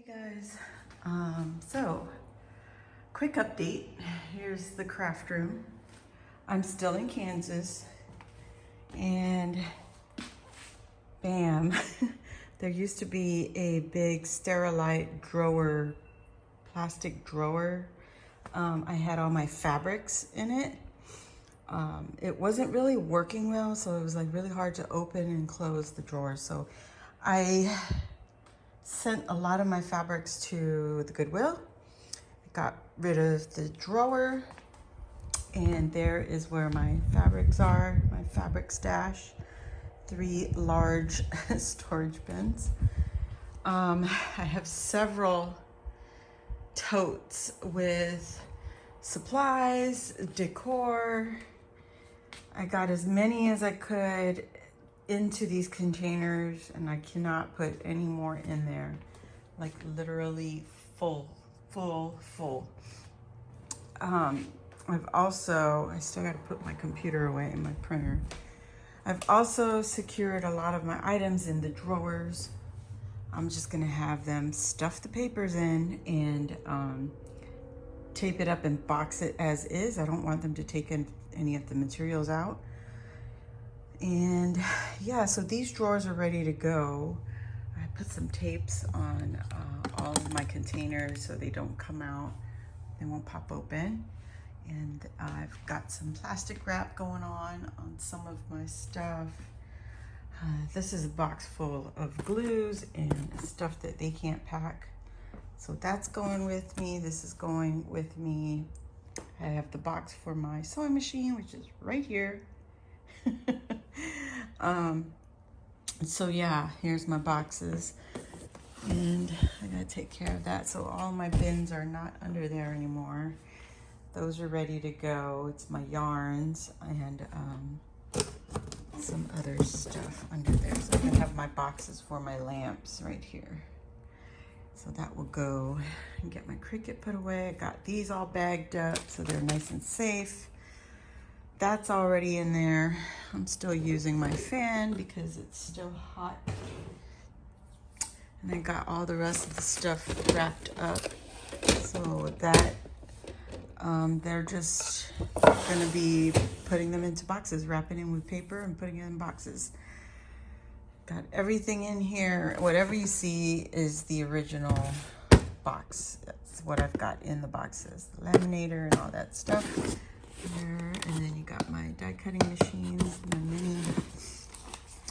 Hey guys, so quick update. Here's the craft room. I'm still in Kansas and bam, there used to be a big Sterilite drawer, plastic drawer. I had all my fabrics in it. It wasn't really working well, so it was like really hard to open and close the drawer. So I sent a lot of my fabrics to the Goodwill. Got rid of the drawer, and there is where my fabrics are, my fabric stash. 3 large storage bins. I have several totes with supplies, decor. I got as many as I could into these containers, and I cannot put any more in there. Like literally full. I still got to put my computer away and my printer. I've also secured a lot of my items in the drawers. I'm just gonna have them stuff the papers in and tape it up and box it as is. I don't want them to take any of the materials out. And yeah, so these drawers are ready to go. I put some tapes on all of my containers so they don't come out, they won't pop open. And I've got some plastic wrap going on some of my stuff. This is a box full of glues and stuff that they can't pack. So that's going with me. This is going with me. I have the box for my sewing machine, which is right here. So yeah, here's my boxes. And I gotta take care of that. So all my bins are not under there anymore. Those are ready to go. It's my yarns and some other stuff under there. So I'm gonna have my boxes for my lamps right here. So that will go and get my Cricut put away. I got these all bagged up so they're nice and safe. That's already in there. I'm still using my fan because it's still hot. And I got all the rest of the stuff wrapped up. So that they're just gonna be putting them into boxes, wrapping them with paper and putting it in boxes. Got everything in here. Whatever you see is the original box. That's what I've got in the boxes. The laminator and all that stuff there. And then you got my die cutting machines, my mini.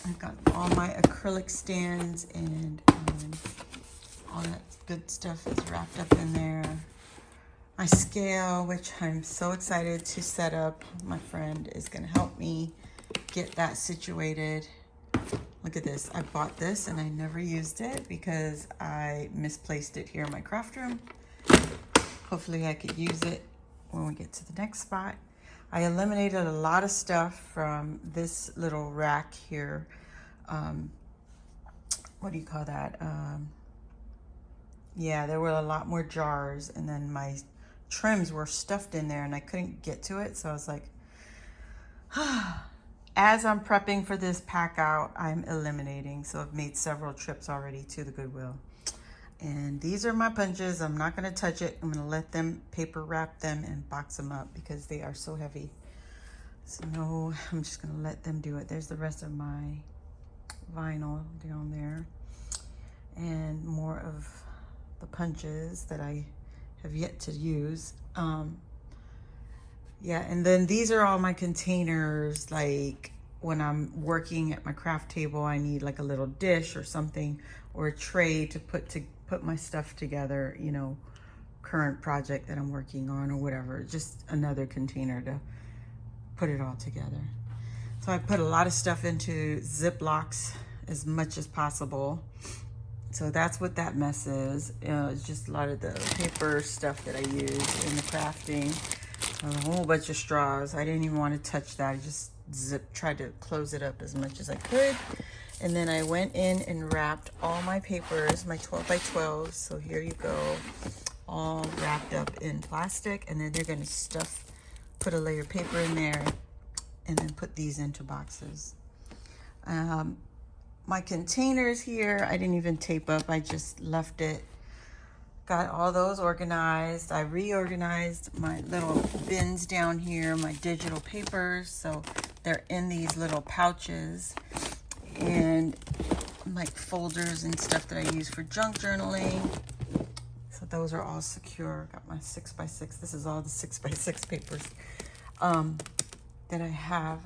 I've got all my acrylic stands and all that good stuff is wrapped up in there. My scale, which I'm so excited to set up. My friend is gonna help me get that situated. Look at this. I bought this and I never used it because I misplaced it here in my craft room. Hopefully I could use it when we get to the next spot. I eliminated a lot of stuff from this little rack here. What do you call that? Yeah, there were a lot more jars, and then my trims were stuffed in there and I couldn't get to it. So I was like, as I'm prepping for this pack out, I'm eliminating. So I've made several trips already to the Goodwill. And these are my punches. I'm not gonna touch it. I'm gonna let them paper wrap them and box them up because they are so heavy. So no, I'm just gonna let them do it. There's the rest of my vinyl down there. And more of the punches that I have yet to use. Yeah, and then these are all my containers. Like when I'm working at my craft table, I need like a little dish or something, or a tray to put my stuff together, you know, current project that I'm working on or whatever. Just another container to put it all together. So I put a lot of stuff into Ziplocs as much as possible. So that's what that mess is. It's just a lot of the paper stuff that I use in the crafting. A whole bunch of straws. I didn't even want to touch that. I just tried to close it up as much as I could. And then I went in and wrapped all my papers, my 12 by 12. So here you go, all wrapped up in plastic. And then they're gonna put a layer of paper in there and then put these into boxes. My containers here, I didn't even tape up. I just left it got all those organized. I reorganized my little bins down here, my digital papers. So they're in these little pouches and like folders and stuff that I use for junk journaling. So those are all secure. Got my 6x6. This is all the 6x6 papers that I have,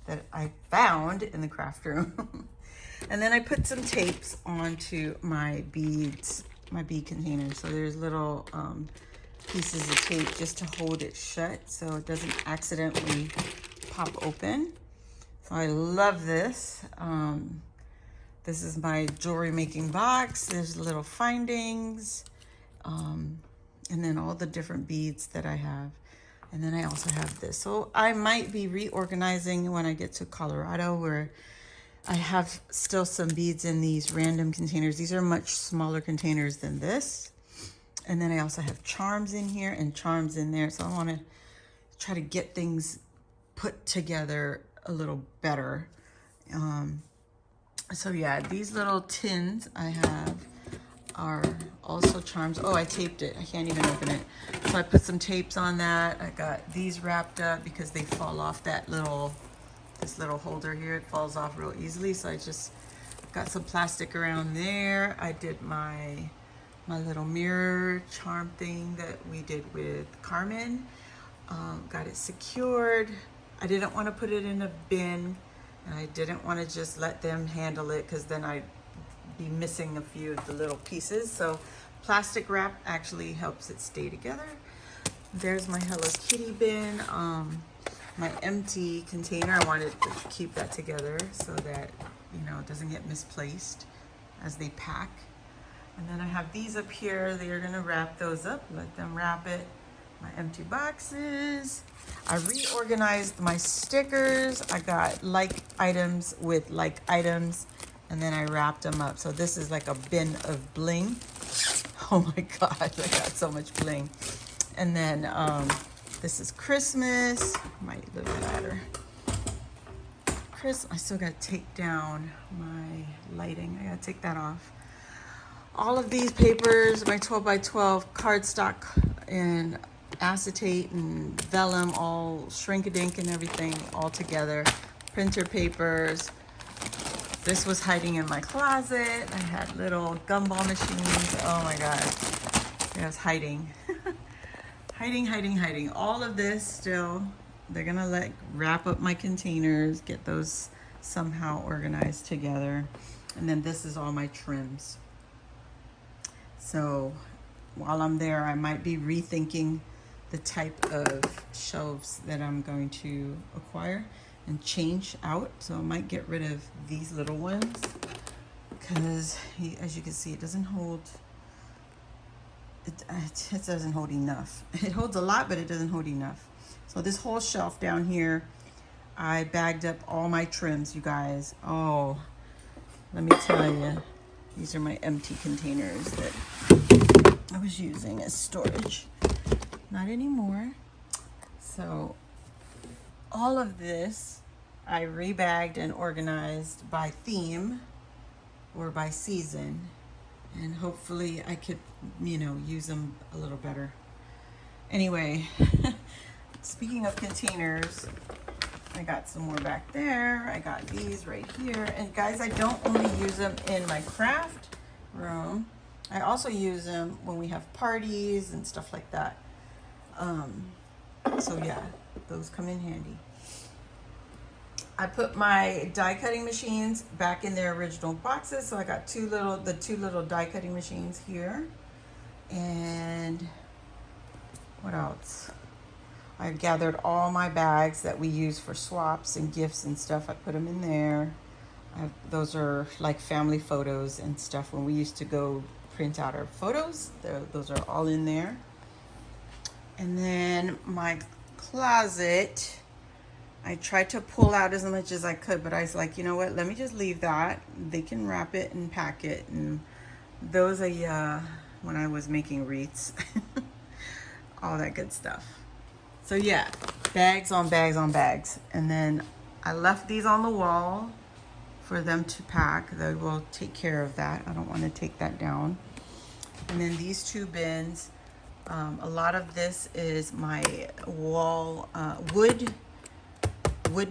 that I found in the craft room. And then I put some tapes onto my beads, my bead containers. So there's little pieces of tape just to hold it shut so it doesn't accidentally pop open. So I love this. This is my jewelry making box. There's little findings, and then all the different beads that I have. And then I also have this. So I might be reorganizing when I get to Colorado, where I have still some beads in these random containers. These are much smaller containers than this. And then I also have charms in here and charms in there. So I want to try to get things put together a little better. So yeah, these little tins I have are also charms. Oh, I taped it. I can't even open it. So I put some tapes on that. I got these wrapped up because they fall off that little, this little holder here. It falls off real easily. So I just got some plastic around there. I did my little mirror charm thing that we did with Carmen. Got it secured. I didn't want to put it in a bin, and I didn't want to just let them handle it because then I'd be missing a few of the little pieces. So plastic wrap actually helps it stay together. There's my Hello Kitty bin. My empty container, I wanted to keep that together so that, you know, it doesn't get misplaced as they pack. And then I have these up here. They're gonna wrap those up, let them wrap it. My empty boxes. I reorganized my stickers. I got like items with like items, and then I wrapped them up. So this is like a bin of bling. Oh my God, I got so much bling. And then this is Christmas. My little ladder. I still gotta take down my lighting. I gotta take that off. All of these papers, my 12 by 12 cardstock and acetate and vellum, all shrink-a-dink and everything all together. Printer papers. This was hiding in my closet. I had little gumball machines. Oh my God. It was hiding. hiding. All of this still, they're gonna wrap up my containers, get those somehow organized together. And then this is all my trims. So while I'm there, I might be rethinking the type of shelves that I'm going to acquire and change out. So I might get rid of these little ones because as you can see, it doesn't hold, it doesn't hold enough. It holds a lot, but it doesn't hold enough. So this whole shelf down here, I bagged up all my trims, you guys. Oh, let me tell you, these are my empty containers that I was using as storage. Not anymore. So all of this I rebagged and organized by theme or by season, and hopefully I could, you know, use them a little better. Anyway, speaking of containers, I got some more back there. I got these right here. And guys, I don't only use them in my craft room. I also use them when we have parties and stuff like that. So yeah, those come in handy. I put my die cutting machines back in their original boxes. So I got the two little die cutting machines here. And what else? I gathered all my bags that we use for swaps and gifts and stuff. I put them in there. Those are like family photos and stuff. When we used to go print out our photos, those are all in there. And then my closet, I tried to pull out as much as I could, but I was like, you know what, let me just leave that. They can wrap it and pack it. And those are when I was making wreaths, all that good stuff. So yeah, bags on bags on bags. And then I left these on the wall for them to pack. They will take care of that. I don't want to take that down. And then these 2 bins, a lot of this is my wall wood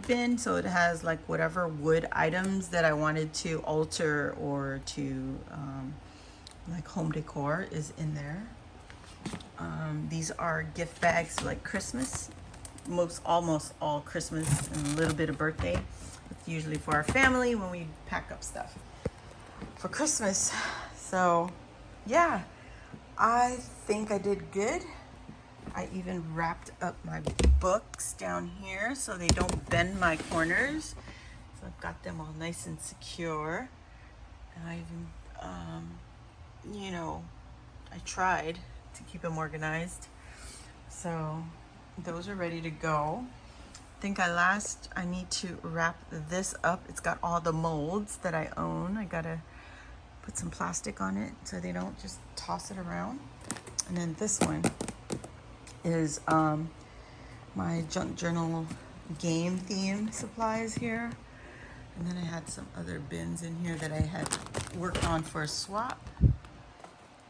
bin, so it has like whatever wood items that I wanted to alter or to like home decor is in there. These are gift bags like Christmas, almost all Christmas and a little bit of birthday. It's usually for our family when we pack up stuff for Christmas. So yeah, I think I did good. I even wrapped up my books down here so they don't bend my corners. So I've got them all nice and secure. And I even, you know, I tried to keep them organized. So those are ready to go. I think I need to wrap this up. It's got all the molds that I own. I gotta put some plastic on it so they don't just toss it around. And then this one is my junk journal game theme supplies here. And then I had some other bins in here that I had worked on for a swap.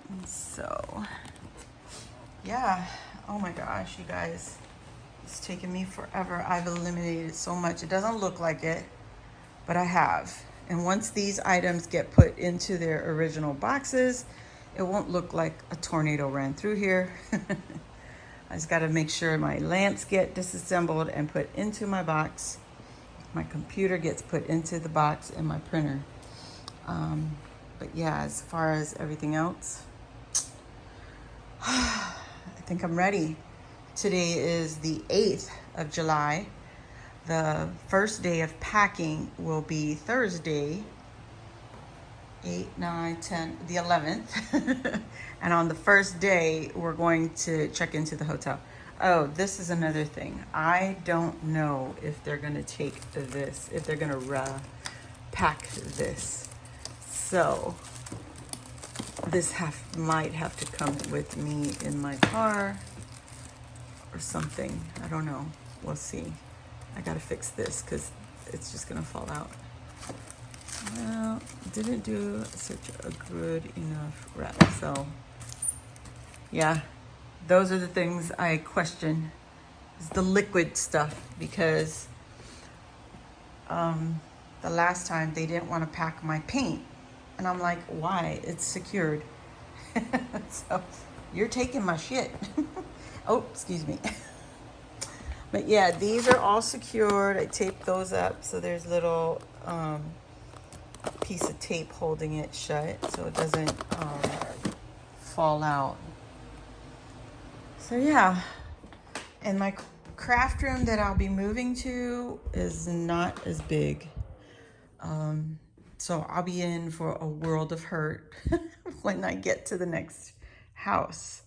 And so, yeah, oh my gosh, you guys, it's taken me forever. I've eliminated so much. It doesn't look like it, but I have. And once these items get put into their original boxes, it won't look like a tornado ran through here. I just got to make sure my lamps get disassembled and put into my box. My computer gets put into the box and my printer. But yeah, as far as everything else, I think I'm ready. Today is the 8th of July. The first day of packing will be Thursday, 8, 9, 10, the 11th. And on the first day, we're going to check into the hotel. Oh, this is another thing. I don't know if they're gonna take this, if they're gonna pack this. So this might have to come with me in my car or something. I don't know. We'll see. I gotta fix this because it's just gonna fall out. Well, didn't do such a good enough wrap. So yeah, those are the things I question. Is the liquid stuff, because the last time they didn't want to pack my paint, and I'm like, why? It's secured. So you're taking my shit. Oh, excuse me. But yeah, these are all secured. I taped those up, so there's little piece of tape holding it shut so it doesn't fall out. So yeah, and my craft room that I'll be moving to is not as big. So I'll be in for a world of hurt when I get to the next house.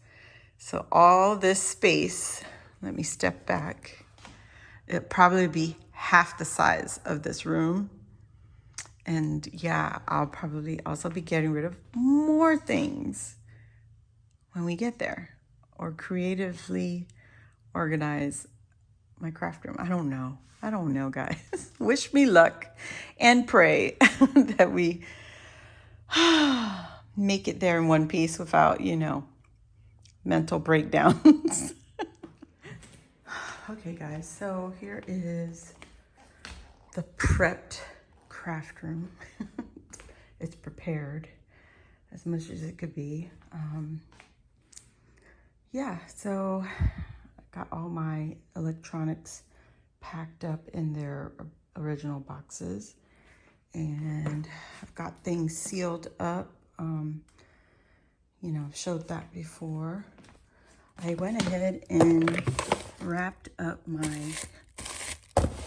So all this space, let me step back. It'll probably be half the size of this room. And yeah, I'll probably also be getting rid of more things when we get there, or creatively organize my craft room. I don't know, guys. Wish me luck and pray that we make it there in one piece without, mental breakdowns. Okay, guys, so here is the prepped craft room. It's prepared as much as it could be. Yeah, so I got all my electronics packed up in their original boxes, and I've got things sealed up. I've showed that before. I went ahead and wrapped up my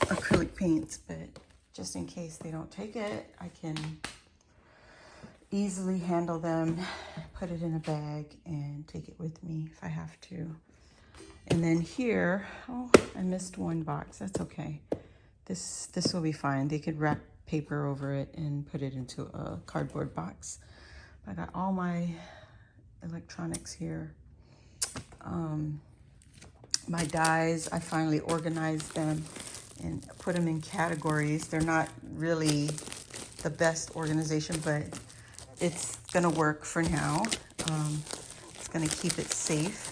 acrylic paints, but just in case they don't take it, I can easily handle them, put it in a bag, and take it with me if I have to. And then here, oh, I missed one box. That's okay. This will be fine. They could wrap paper over it and put it into a cardboard box. I got all my electronics here. My dies, I finally organized them and put them in categories. They're not really the best organization, but it's gonna work for now. It's going to keep it safe.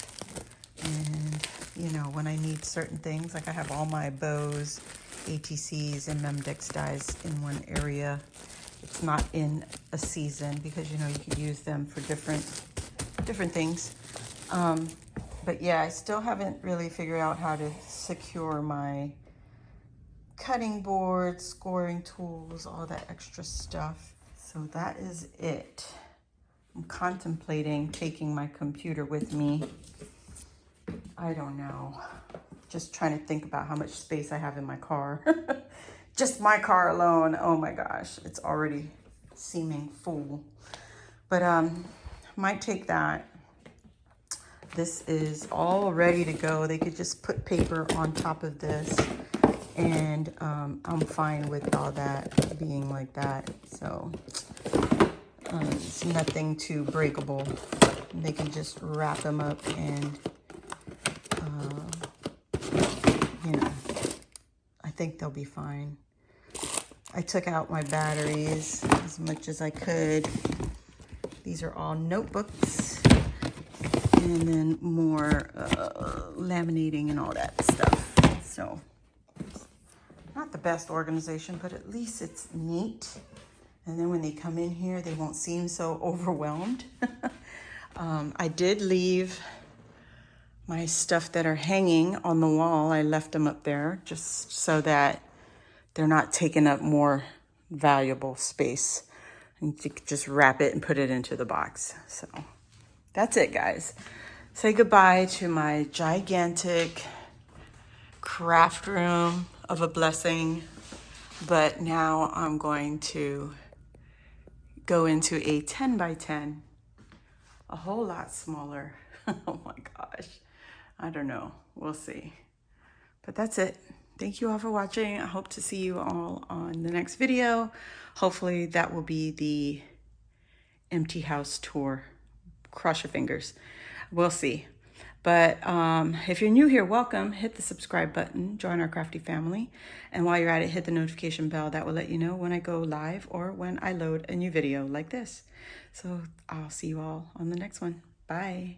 And, you know, when I need certain things, like I have all my bows, ATCs, and Memdex dies in one area. It's not in a season because, you know, you could use them for different things. But yeah, I still haven't really figured out how to secure my cutting board, scoring tools, all that extra stuff. So that is it. I'm contemplating taking my computer with me. I don't know. Just trying to think about how much space I have in my car. Just my car alone. Oh my gosh, it's already seeming full. But might take that. This is all ready to go. They could just put paper on top of this, and I'm fine with all that being like that. So it's nothing too breakable. They can just wrap them up and you know, I think they'll be fine. I took out my batteries as much as I could. These are all notebooks, and then more laminating and all that stuff. So not the best organization, but at least it's neat. And then when they come in here, they won't seem so overwhelmed. I did leave my stuff that are hanging on the wall. I left them up there just so that they're not taking up more valuable space. And you could just wrap it and put it into the box. So that's it, guys. Say goodbye to my gigantic craft room of a blessing. But now I'm going to go into a 10 by 10, a whole lot smaller. Oh my gosh. I don't know. We'll see. But that's it. Thank you all for watching. I hope to see you all on the next video. Hopefully that will be the empty house tour. Cross your fingers. We'll see. But if you're new here, welcome. Hit the subscribe button. Join our crafty family. And while you're at it, hit the notification bell. That will let you know when I go live or when I load a new video like this. So I'll see you all on the next one. Bye.